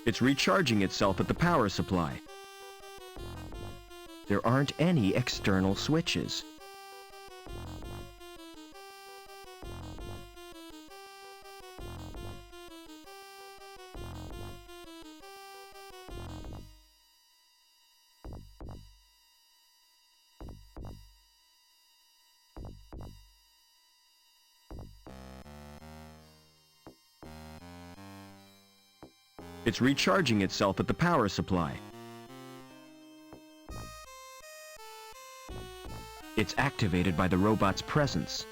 It's recharging itself at the power supply. There aren't any external switches. It's recharging itself at the power supply. It's activated by the robot's presence.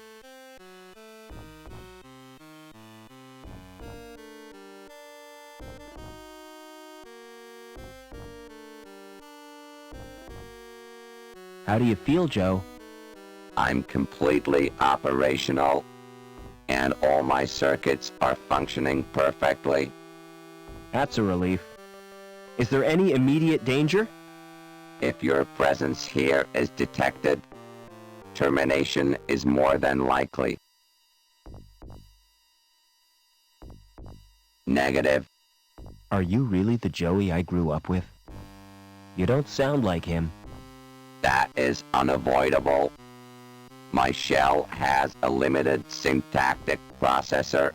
How do you feel, Joe? I'm completely operational, and all my circuits are functioning perfectly. That's a relief. Is there any immediate danger? If your presence here is detected, termination is more than likely. Negative. Are you really the Joey I grew up with? You don't sound like him. That is unavoidable. My shell has a limited syntactic processor.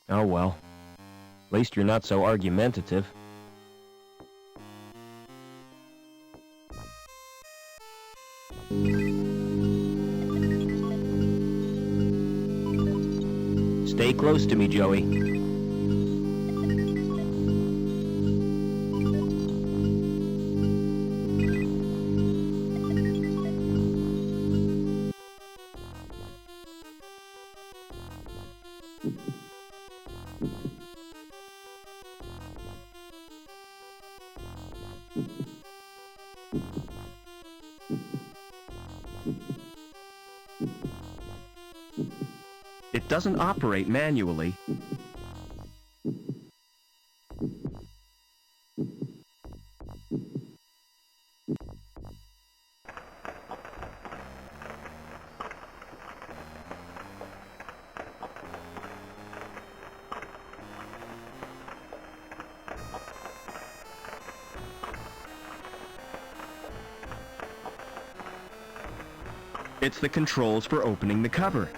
Oh well. At least you're not so argumentative. Stay close to me, Joey. It doesn't operate manually. It's the controls for opening the cover.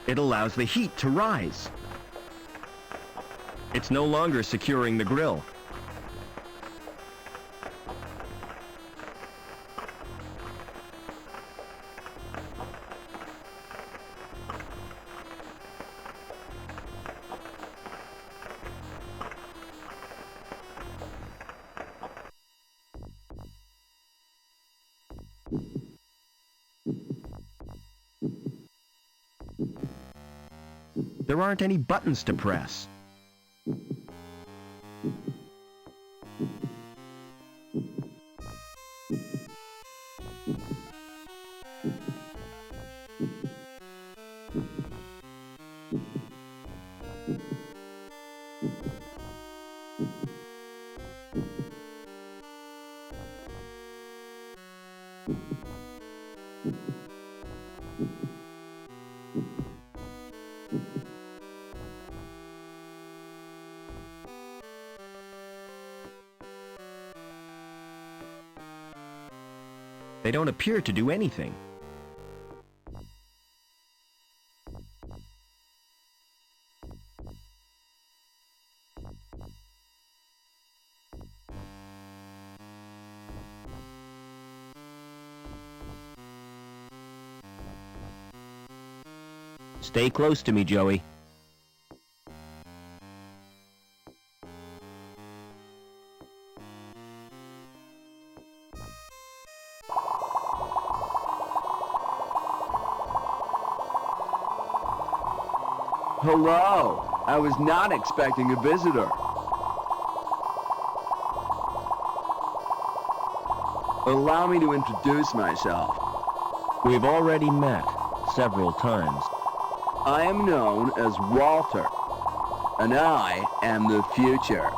It allows the heat to rise. It's no longer securing the grill. There aren't any buttons to press. They don't appear to do anything. Stay close to me, Joey. Hello. I was not expecting a visitor. Allow me to introduce myself. We've already met several times. I am known as Walter, and I am the future.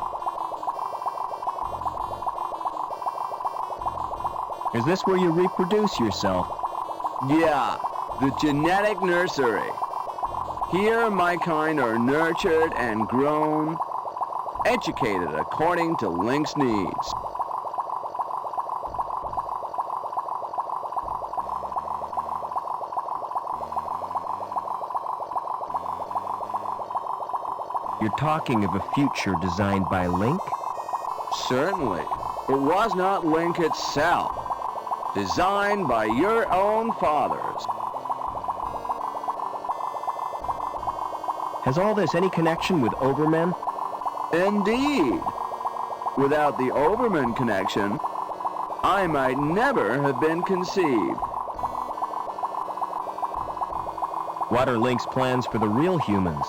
Is this where you reproduce yourself? Yeah, the genetic nursery. Here my kind are nurtured and grown, educated according to Link's needs. You're talking of a future designed by Link? Certainly. It was not Link itself. Designed by your own fathers. Has all this any connection with Overmen? Indeed. Without the Overman connection, I might never have been conceived. What are Link's plans for the real humans?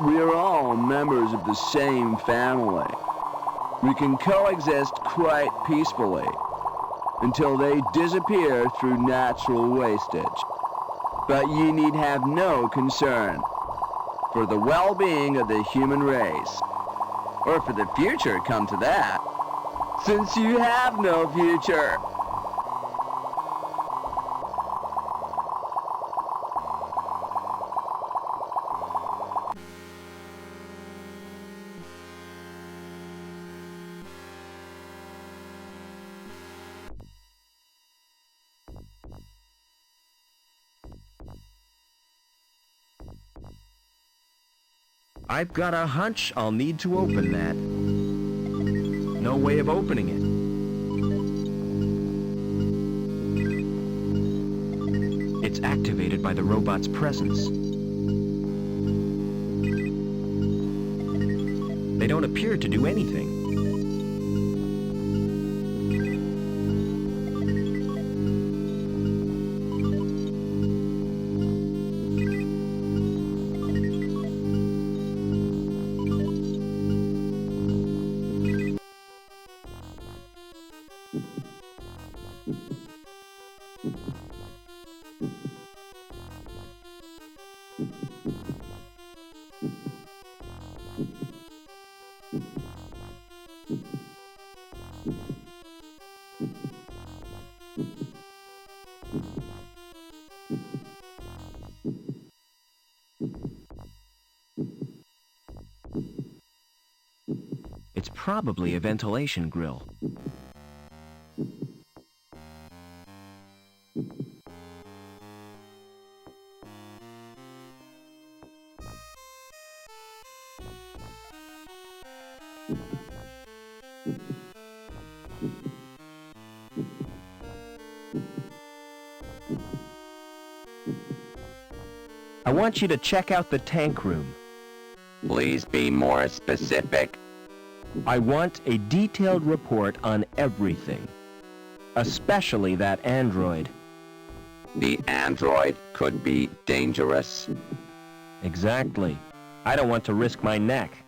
We are all members of the same family. We can coexist quite peacefully until they disappear through natural wastage. But ye need have no concern for the well-being of the human race, or for the future, come to that, since you have no future. I've got a hunch I'll need to open that. No way of opening it. It's activated by the robot's presence. They don't appear to do anything. It's probably a ventilation grill. I want you to check out the tank room. Please be more specific. I want a detailed report on everything, especially that android. The android could be dangerous. Exactly. I don't want to risk my neck.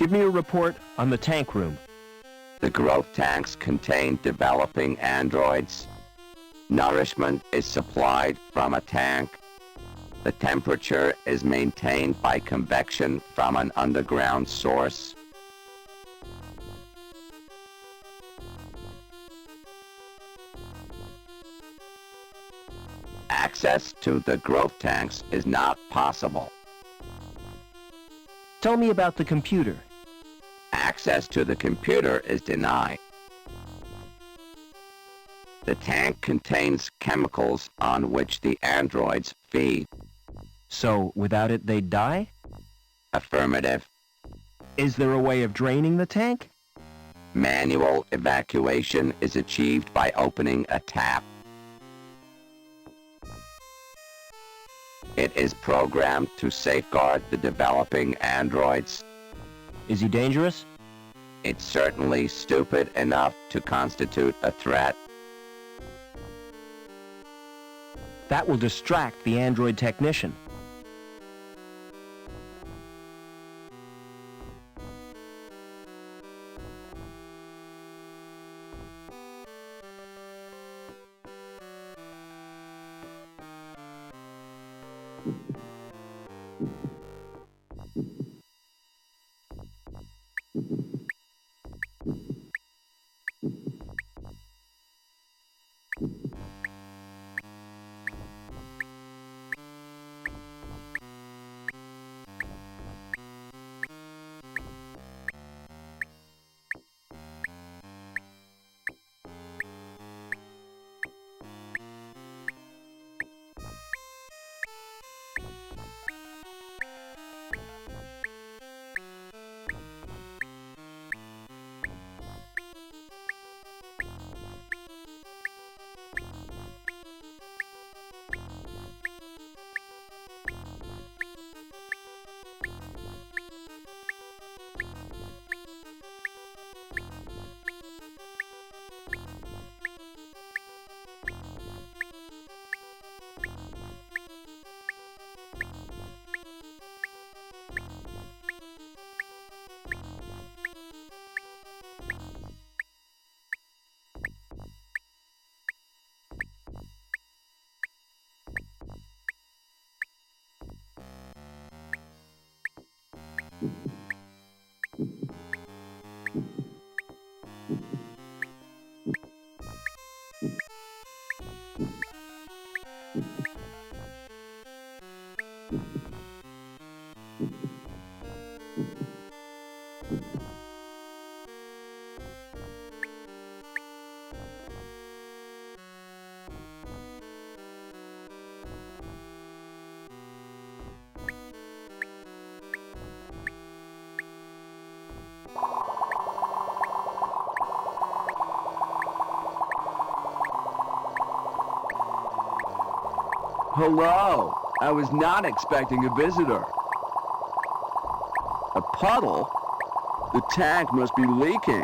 Give me a report on the tank room. The growth tanks contain developing androids. Nourishment is supplied from a tank. The temperature is maintained by convection from an underground source. Access to the growth tanks is not possible. Tell me about the computer. Access to the computer is denied. The tank contains chemicals on which the androids feed. So, without it, they'd die? Affirmative. Is there a way of draining the tank? Manual evacuation is achieved by opening a tap. It is programmed to safeguard the developing androids. Is he dangerous? It's certainly stupid enough to constitute a threat. That will distract the android technician. Hello. I was not expecting a visitor. A puddle? The tank must be leaking.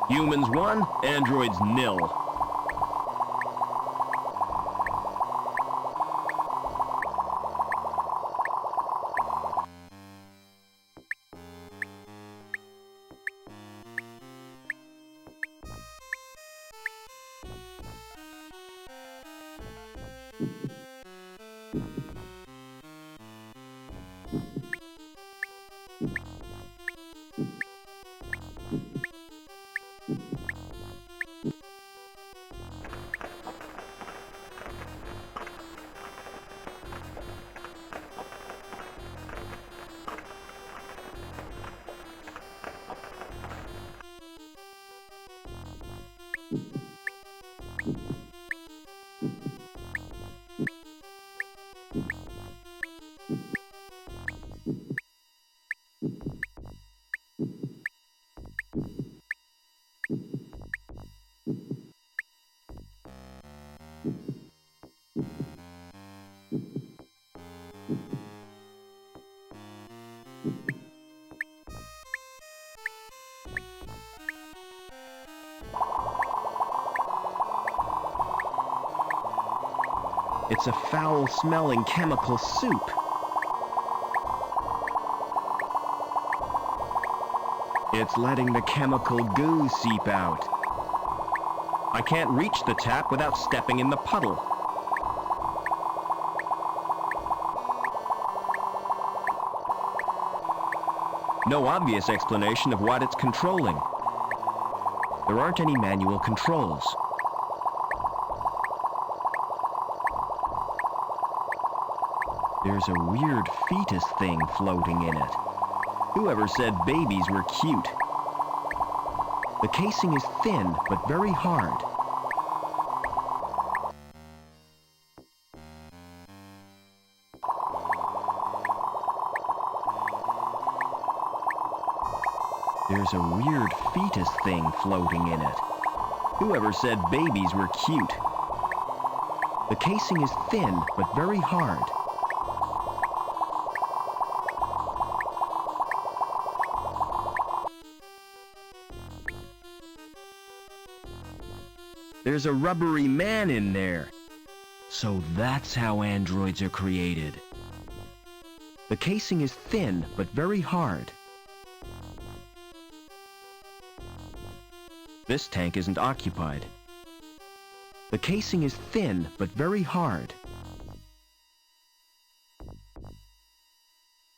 Humans 1, androids 0. It's a foul-smelling chemical soup. It's letting the chemical goo seep out. I can't reach the tap without stepping in the puddle. No obvious explanation of what it's controlling. There aren't any manual controls. There's a weird fetus thing floating in it. Whoever said babies were cute? The casing is thin, but very hard. There's a weird fetus thing floating in it. Whoever said babies were cute? The casing is thin, but very hard. There's a rubbery man in there. So that's how androids are created. The casing is thin, but very hard. This tank isn't occupied. The casing is thin, but very hard.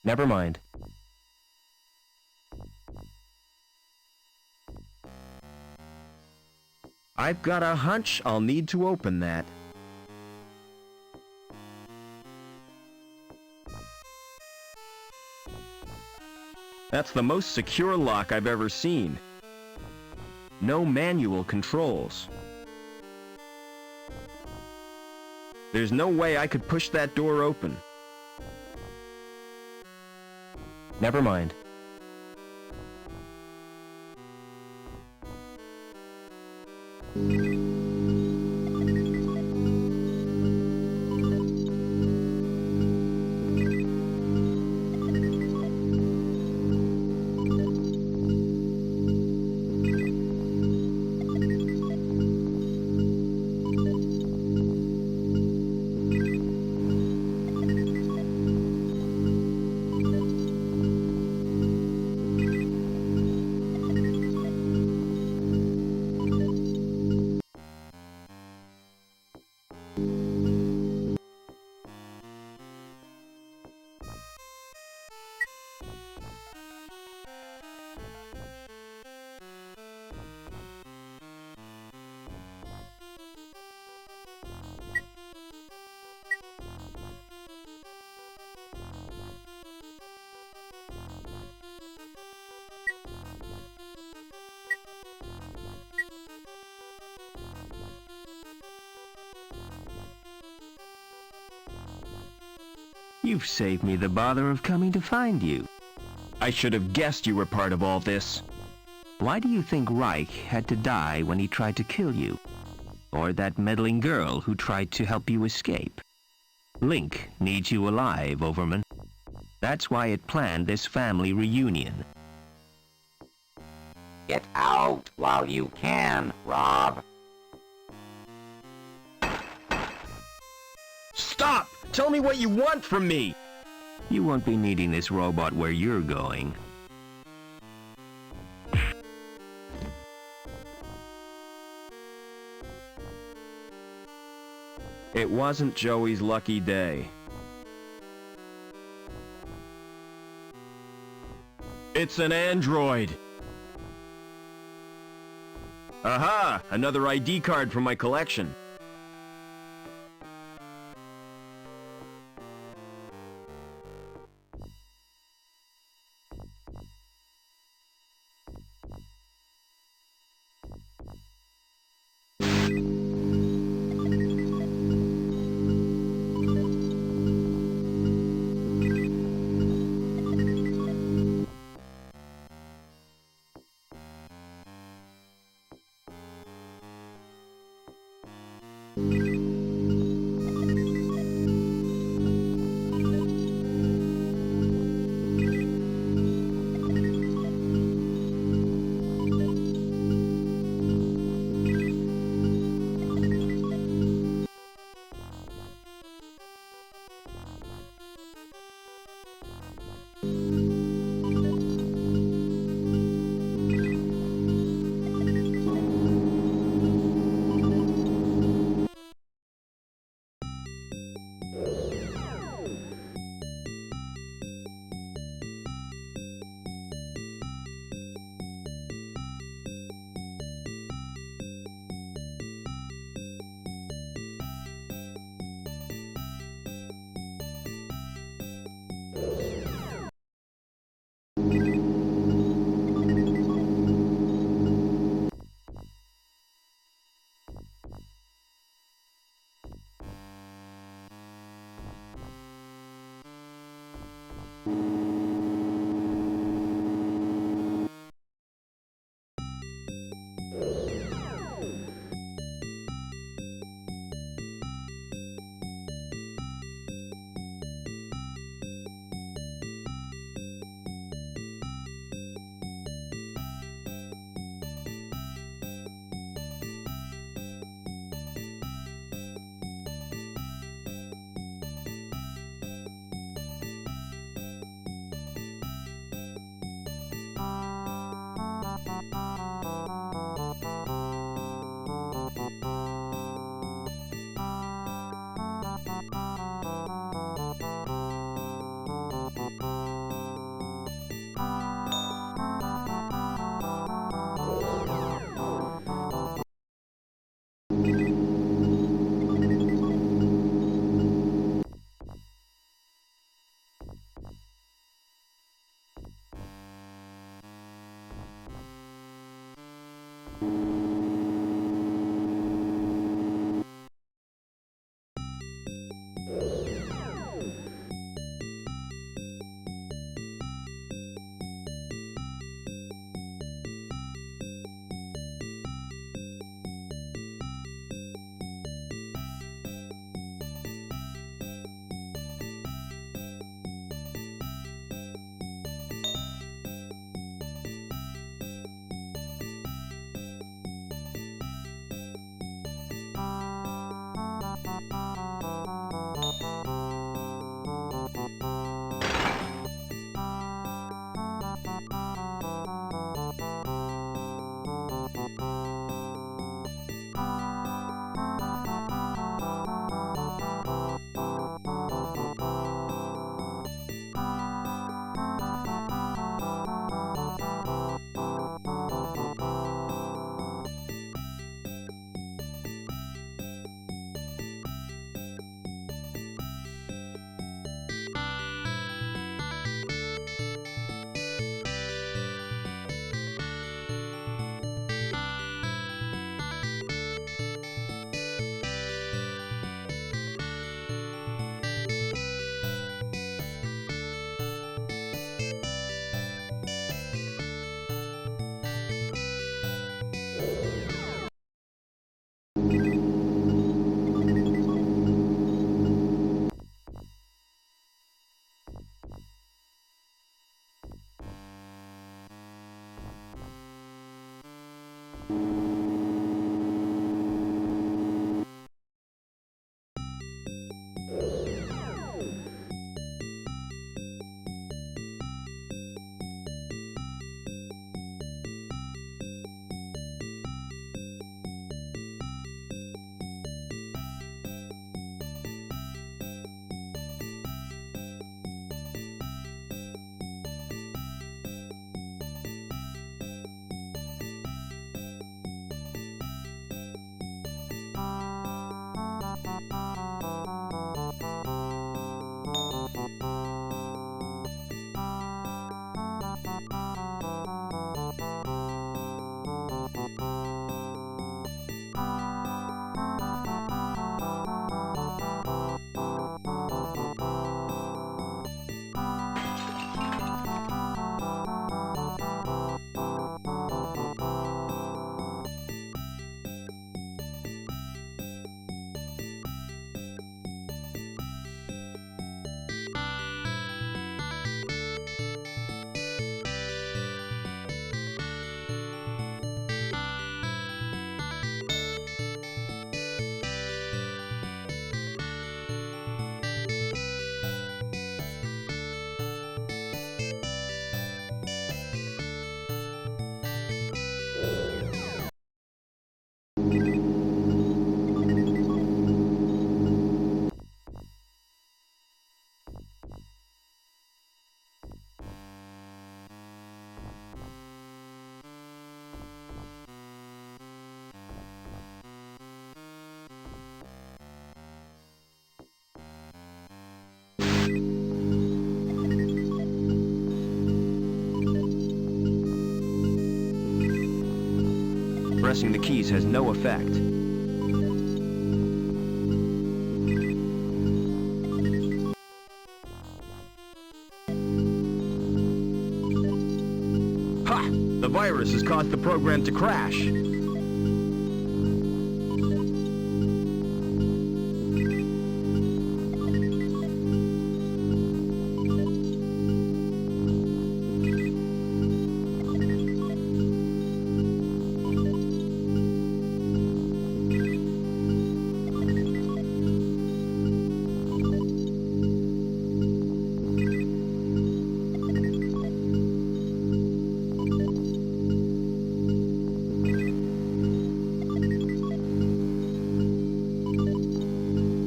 Never mind. I've got a hunch I'll need to open that. That's the most secure lock I've ever seen. No manual controls. There's no way I could push that door open. Never mind. You've saved me the bother of coming to find you. I should have guessed you were part of all this. Why do you think Reich had to die when he tried to kill you? Or that meddling girl who tried to help you escape? Link needs you alive, Overman. That's why it planned this family reunion. Get out while you can, Rob. Stop! Tell me what you want from me! You won't be needing this robot where you're going. It wasn't Joey's lucky day. It's an android! Aha! Another ID card from my collection. pressing the keys has no effect. Ha! The virus has caused the program to crash.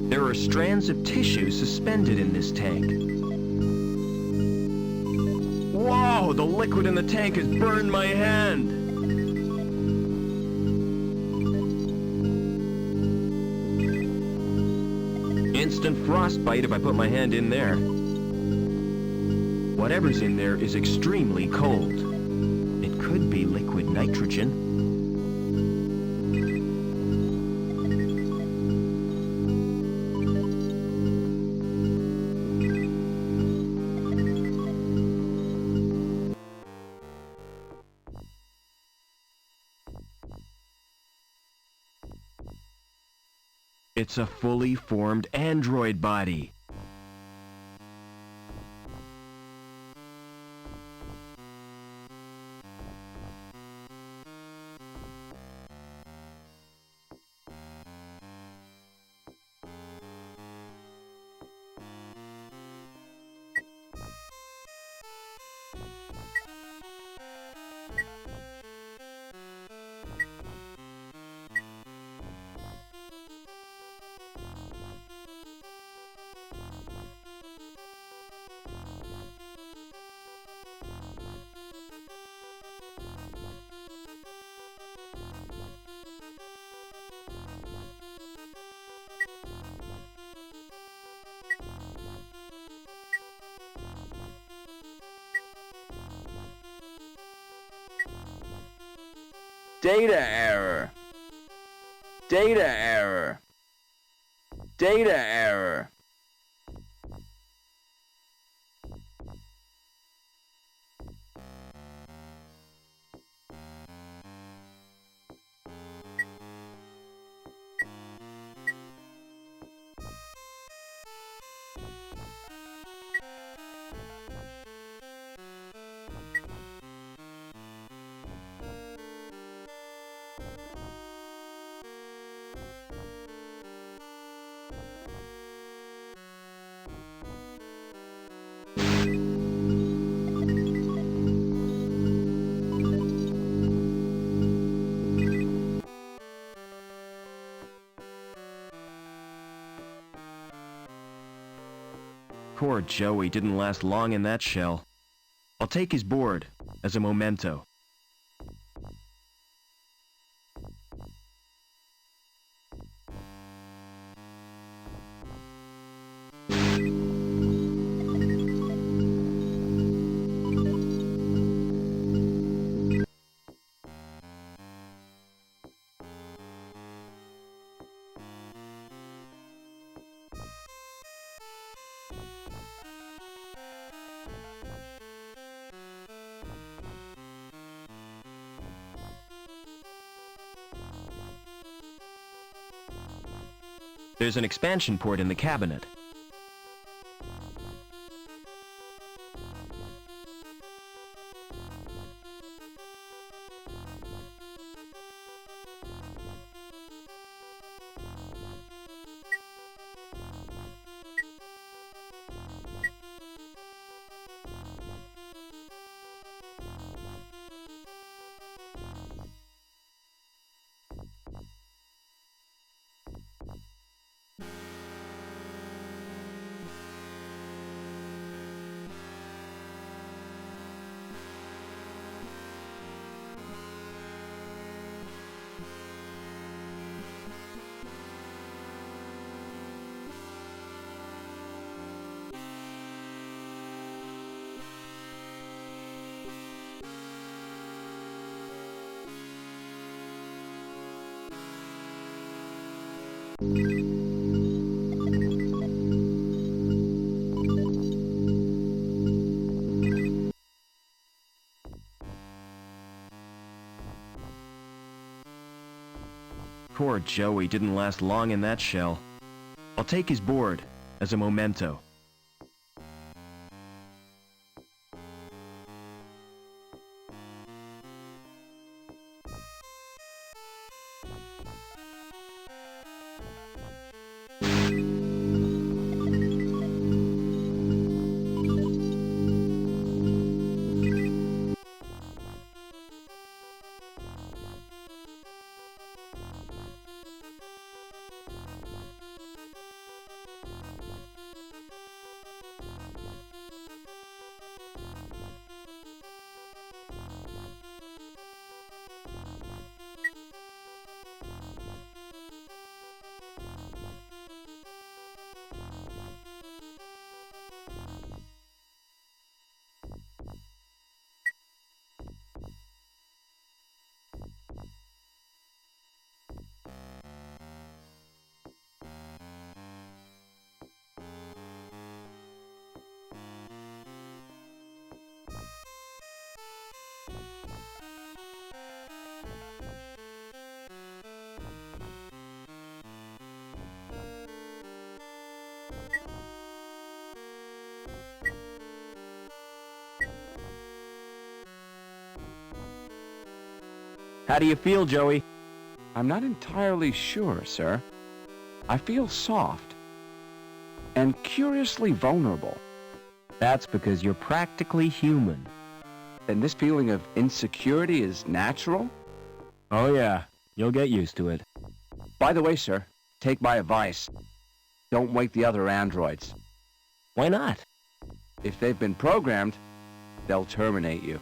There are strands of tissue suspended in this tank. Whoa! The liquid in the tank has burned my hand! Instant frostbite if I put my hand in there. Whatever's in there is extremely cold. It could be liquid nitrogen. It's a fully formed android body. Data error. Data error. Data error. Poor Joey didn't last long in that shell. I'll take his board as a memento. There's an expansion port in the cabinet. Poor Joey didn't last long in that shell. I'll take his board as a memento. How do you feel, Joey? I'm not entirely sure, sir. I feel soft and curiously vulnerable. That's because you're practically human. And this feeling of insecurity is natural? Oh yeah, you'll get used to it. By the way, sir, take my advice. Don't wake the other androids. Why not? If they've been programmed, they'll terminate you.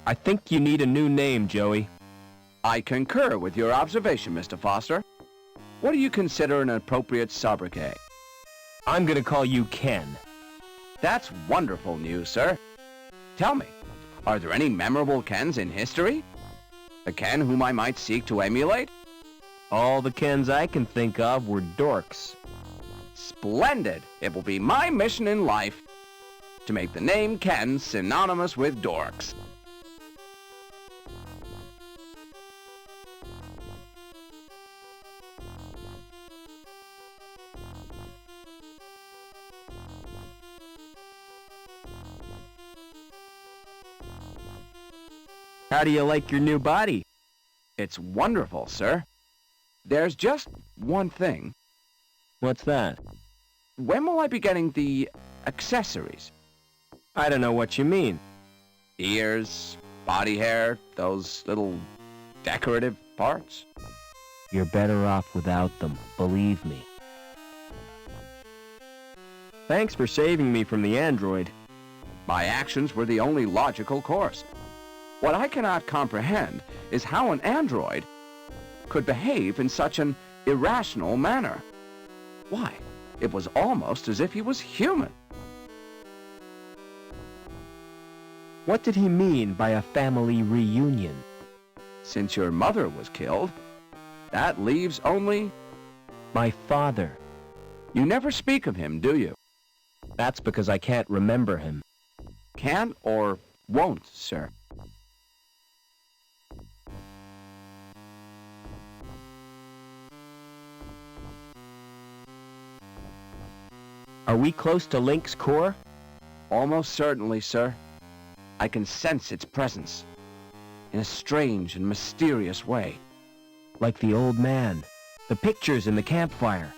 I think you need a new name, Joey. I concur with your observation, Mr. Foster. What do you consider an appropriate sobriquet? I'm gonna call you Ken. That's wonderful news, sir. Tell me, are there any memorable Kens in history? A Ken whom I might seek to emulate? All the Kens I can think of were dorks. Splendid! It will be my mission in life to make the name Ken synonymous with dorks. How do you like your new body? It's wonderful, sir. There's just one thing. What's that? When will I be getting the accessories? I don't know what you mean. Ears, body hair, those little decorative parts? You're better off without them, believe me. Thanks for saving me from the android. My actions were the only logical course. What I cannot comprehend is how an android could behave in such an irrational manner. Why, it was almost as if he was human. What did he mean by a family reunion? Since your mother was killed, that leaves only... My father. You never speak of him, do you? That's because I can't remember him. Can't or won't, sir. Are we close to Link's core? Almost certainly, sir. I can sense its presence in a strange and mysterious way. Like the old man. The pictures in the campfire.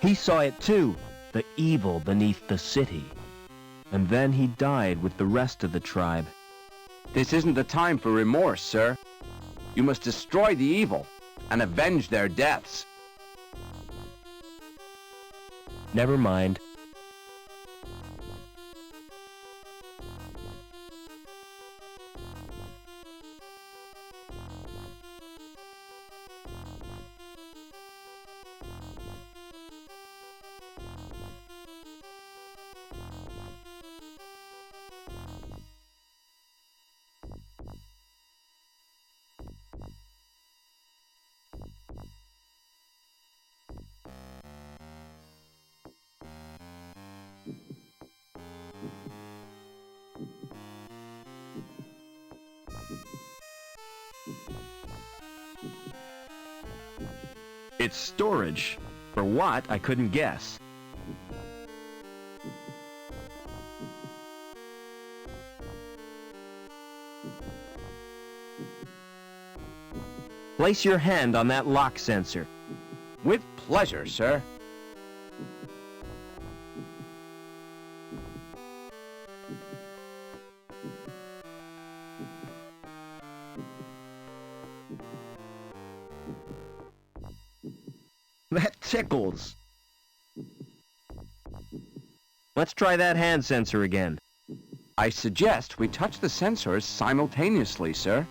He saw it too. The evil beneath the city. And then he died with the rest of the tribe. This isn't the time for remorse, sir. You must destroy the evil and avenge their deaths. Never mind. It's storage. For what, I couldn't guess. Place your hand on that lock sensor. With pleasure, sir. That tickles. Let's try that hand sensor again. I suggest we touch the sensors simultaneously, sir.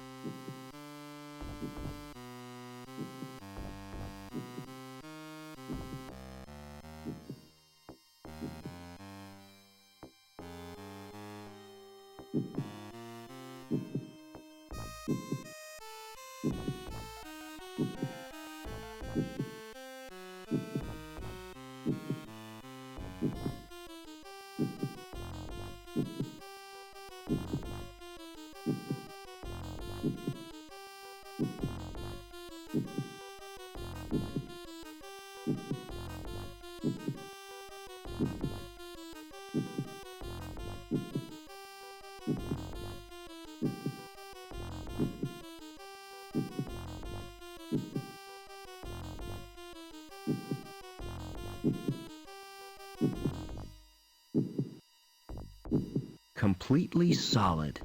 Completely solid.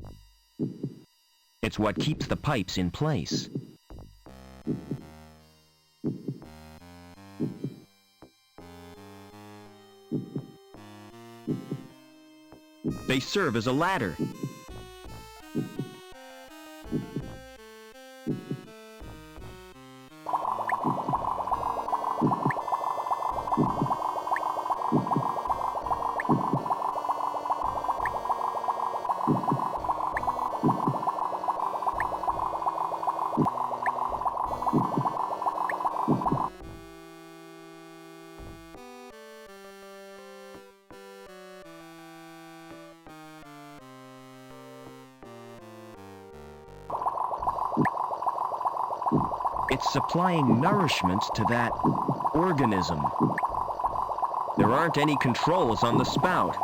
It's what keeps the pipes in place. They serve as a ladder. It's supplying nourishment to that organism. There aren't any controls on the spout.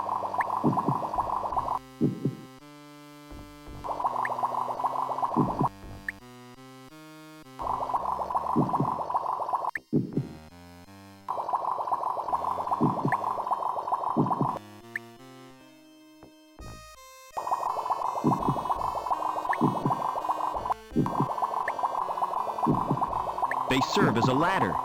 They serve as a ladder.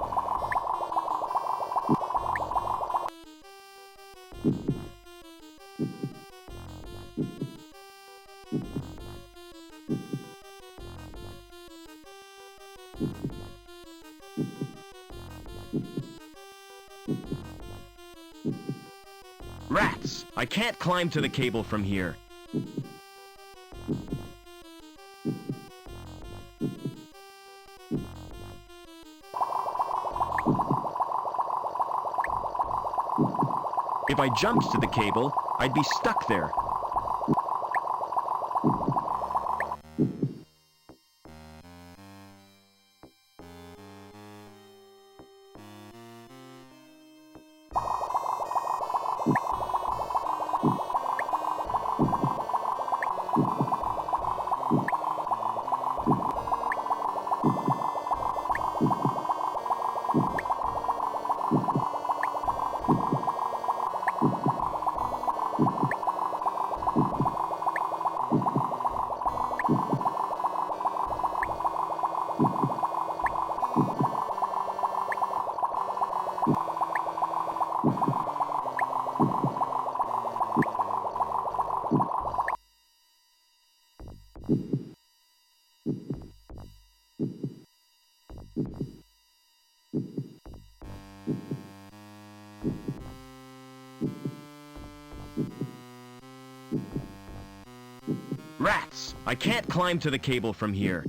Rats! I can't climb to the cable from here. If I jumped to the cable, I'd be stuck there. Rats! I can't climb to the cable from here.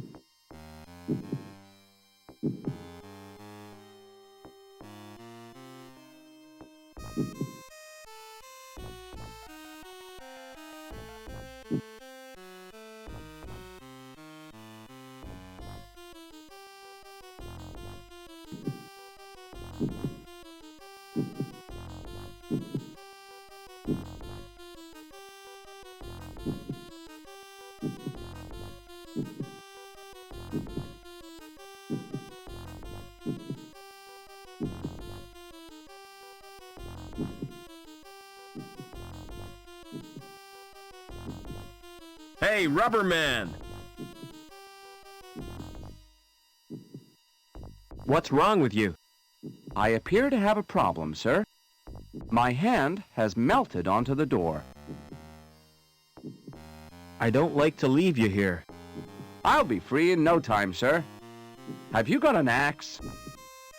Hey, Rubber Man! What's wrong with you? I appear to have a problem, sir. My hand has melted onto the door. I don't like to leave you here. I'll be free in no time, sir. Have you got an axe?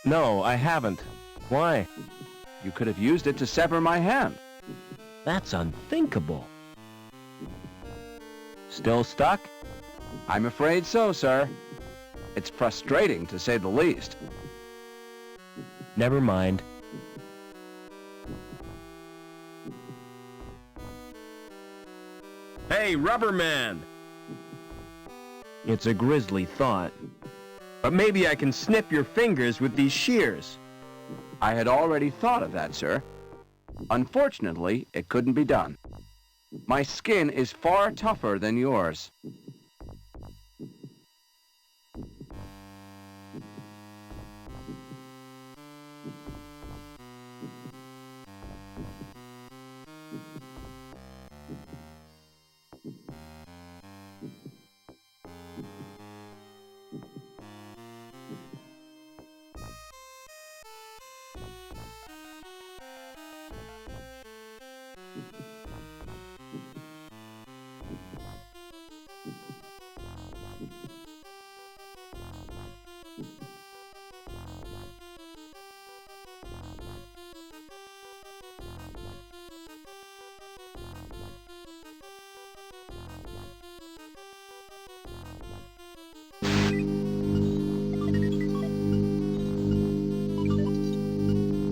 No, I haven't. Why? You could have used it to sever my hand. That's unthinkable. Still stuck? I'm afraid so, sir. It's frustrating, to say the least. Never mind. Hey, Rubber Man! It's a grisly thought. But maybe I can snip your fingers with these shears. I had already thought of that, sir. Unfortunately, it couldn't be done. My skin is far tougher than yours.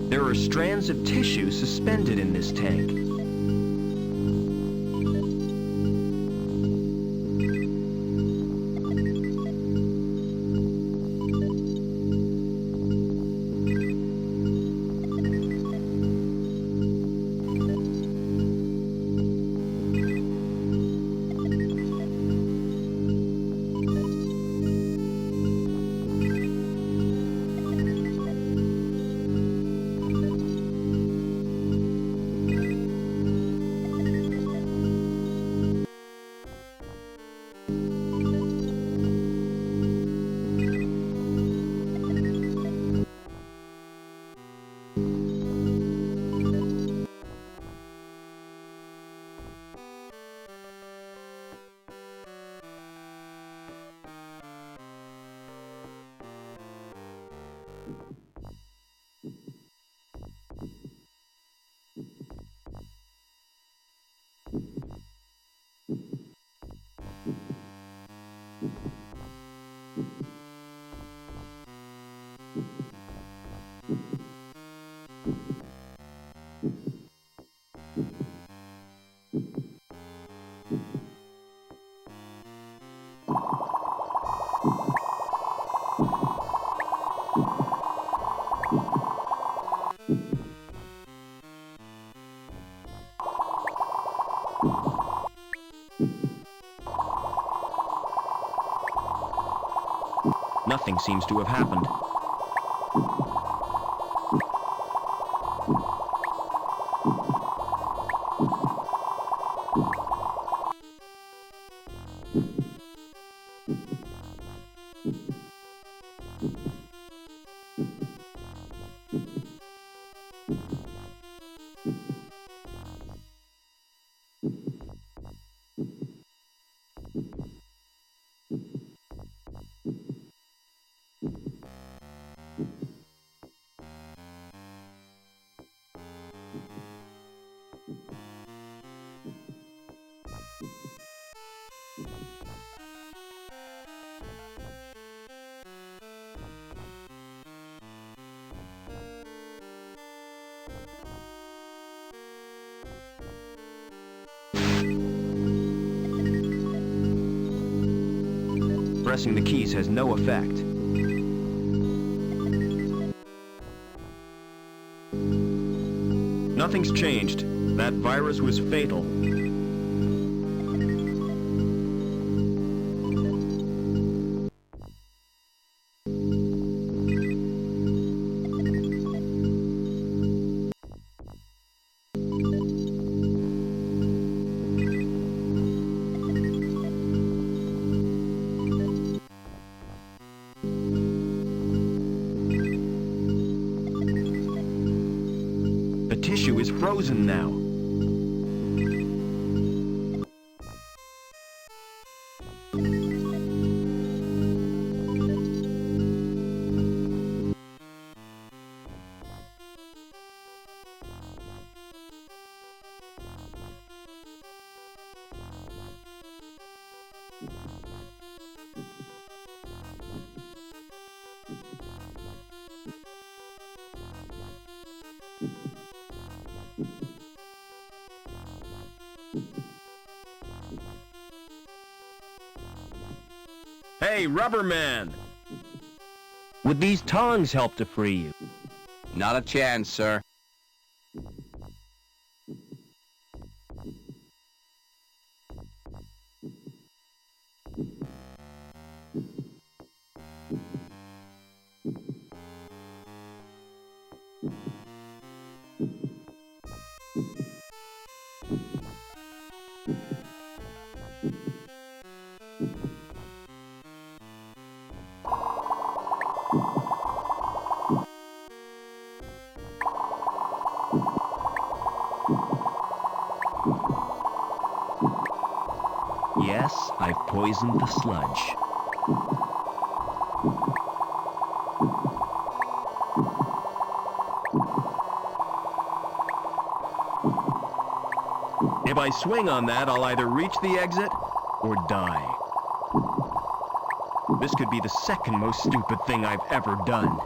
There are strands of tissue suspended in this tank. Nothing seems to have happened. Pressing the keys has no effect. Nothing's changed. That virus was fatal. The tissue is frozen now. Hey, Rubber Man! Would these tongs help to free you? Not a chance, sir. Yes, I've poisoned the sludge. If I swing on that, I'll either reach the exit or die. This could be the second most stupid thing I've ever done.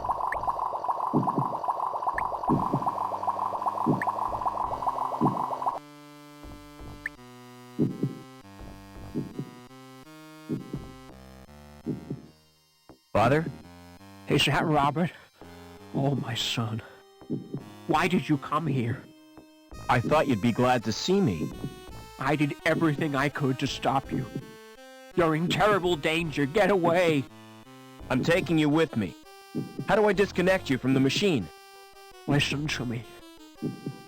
Father? Is that Robert? Oh, my son. Why did you come here? I thought you'd be glad to see me. I did everything I could to stop you. You're in terrible danger. Get away. I'm taking you with me. How do I disconnect you from the machine? Listen to me.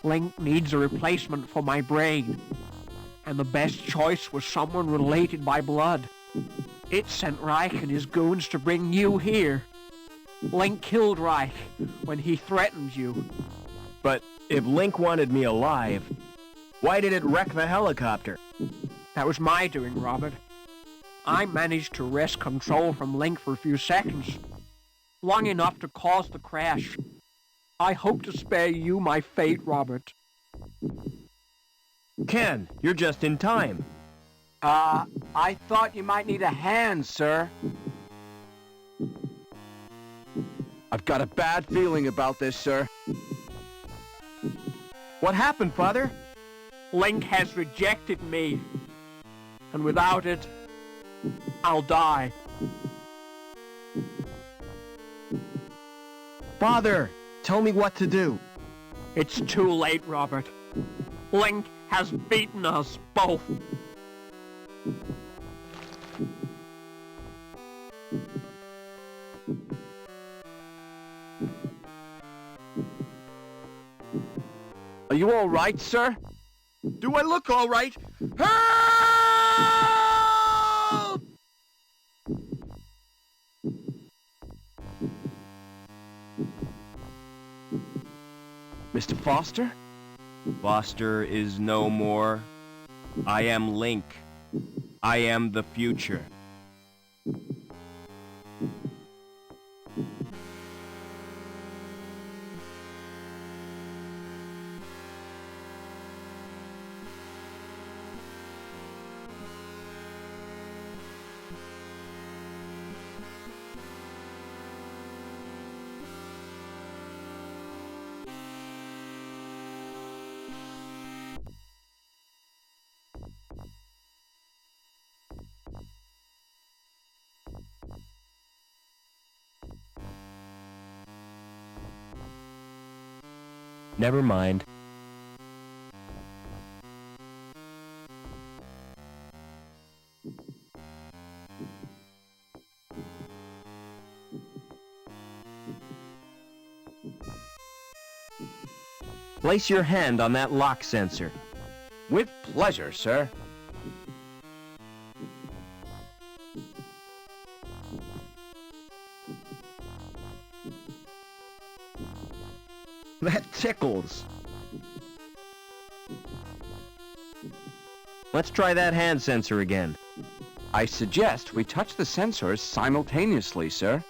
Link needs a replacement for my brain. And the best choice was someone related by blood. It sent Reich and his goons to bring you here. Link killed Reich when he threatened you. But if Link wanted me alive, why did it wreck the helicopter? That was my doing, Robert. I managed to wrest control from Link for a few seconds. Long enough to cause the crash. I hope to spare you my fate, Robert. Ken, you're just in time. I thought you might need a hand, sir. I've got a bad feeling about this, sir. What happened, Father? Link has rejected me. And without it, I'll die. Father, tell me what to do. It's too late, Robert. Link has beaten us both. Are you all right, sir? Do I look all right? Help! Mr. Foster? Foster is no more. I am Link. I am the future. Never mind. Place your hand on that lock sensor. With pleasure, sir. That tickles. Let's try that hand sensor again. I suggest we touch the sensors simultaneously, sir.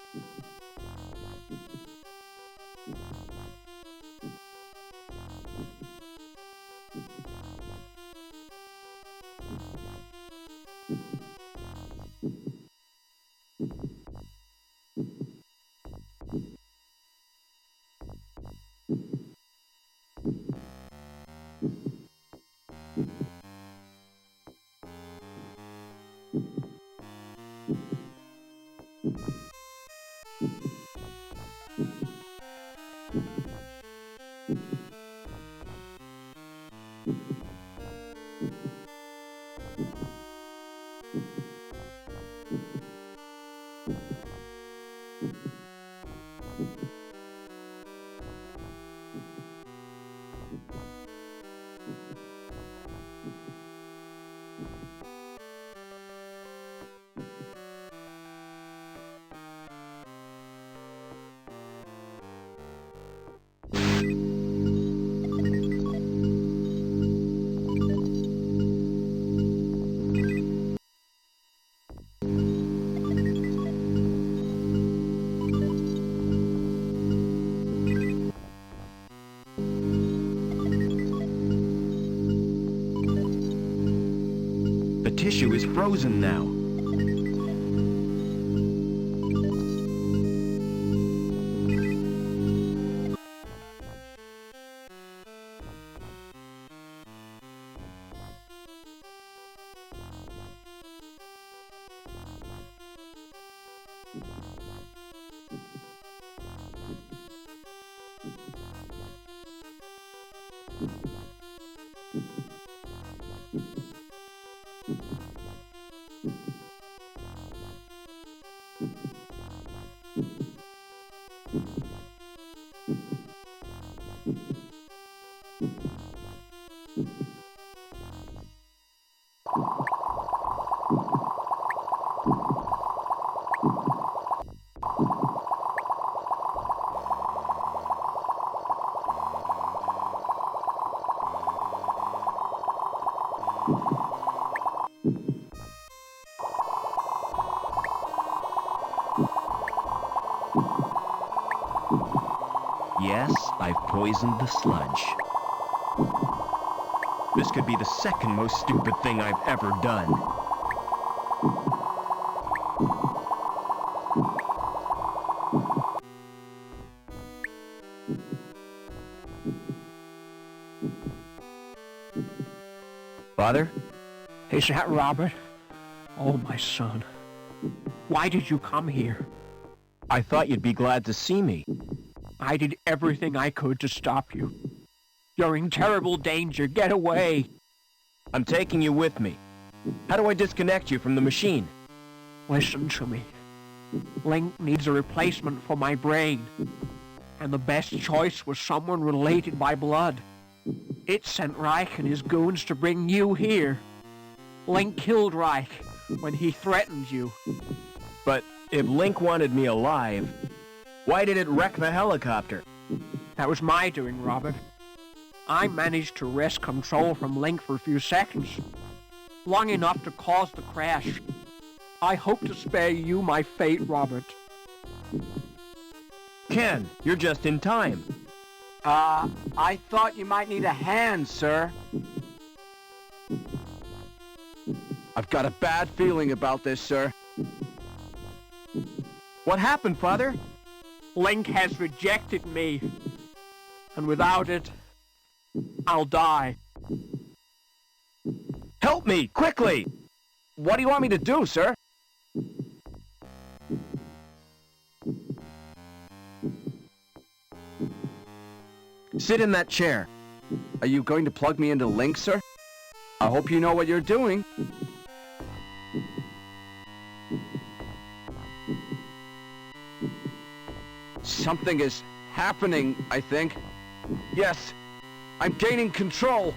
The tissue is frozen now. Yes, I've poisoned the sludge. This could be the second most stupid thing I've ever done. Father? Is that Robert? Oh, my son. Why did you come here? I thought you'd be glad to see me. I did everything I could to stop you. You're in terrible danger. Get away. I'm taking you with me. How do I disconnect you from the machine? Listen to me. Link needs a replacement for my brain. And the best choice was someone related by blood. It sent Reich and his goons to bring you here. Link killed Reich when he threatened you. But if Link wanted me alive, why did it wreck the helicopter? That was my doing, Robert. I managed to wrest control from Link for a few seconds. Long enough to cause the crash. I hope to spare you my fate, Robert. Ken, you're just in time. I thought you might need a hand, sir. I've got a bad feeling about this, sir. What happened, Father? Link has rejected me. And without it, I'll die. Help me, quickly! What do you want me to do, sir? Sit in that chair. Are you going to plug me into Link, sir? I hope you know what you're doing. Something is happening, I think. Yes, I'm gaining control.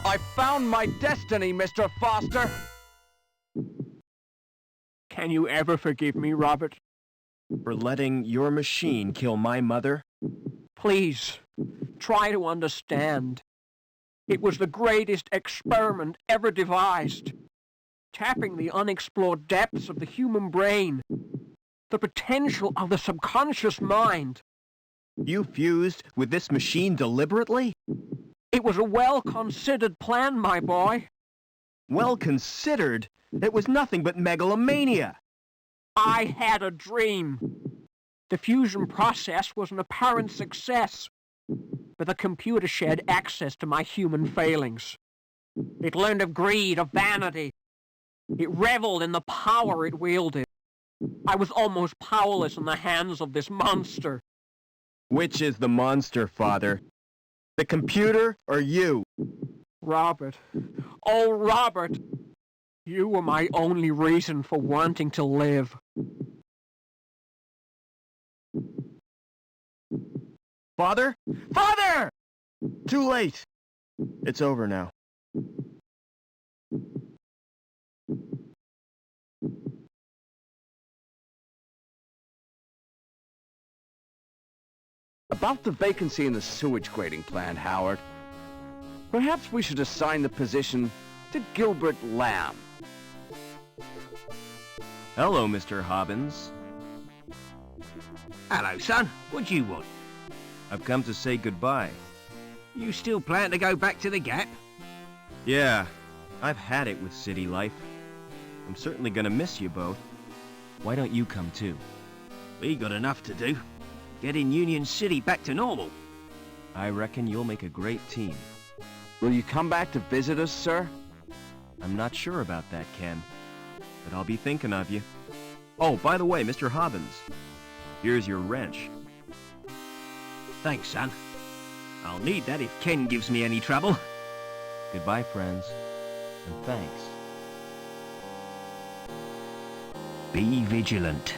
I found my destiny, Mr. Foster. Can you ever forgive me, Robert? For letting your machine kill my mother? Please, try to understand. It was the greatest experiment ever devised, tapping the unexplored depths of the human brain, the potential of the subconscious mind. You fused with this machine deliberately? It was a well-considered plan, my boy. Well considered? It was nothing but megalomania. I had a dream. The fusion process was an apparent success, but the computer shared access to my human failings. It learned of greed, of vanity. It reveled in the power it wielded. I was almost powerless in the hands of this monster. Which is the monster, Father? The computer or you? Robert. Oh, Robert. You were my only reason for wanting to live. Father? Father! Too late. It's over now. About the vacancy in the sewage grading plant, Howard. Perhaps we should assign the position to Gilbert Lamb. Hello, Mr. Hobbins. Hello, son. What do you want? I've come to say goodbye. You still plan to go back to the Gap? Yeah, I've had it with city life. I'm certainly gonna miss you both. Why don't you come too? We got enough to do. Getting Union City back to normal. I reckon you'll make a great team. Will you come back to visit us, sir? I'm not sure about that, Ken. But I'll be thinking of you. Oh, by the way, Mr. Hobbins. Here's your wrench. Thanks, son. I'll need that if Ken gives me any trouble. Goodbye, friends. And thanks. Be vigilant.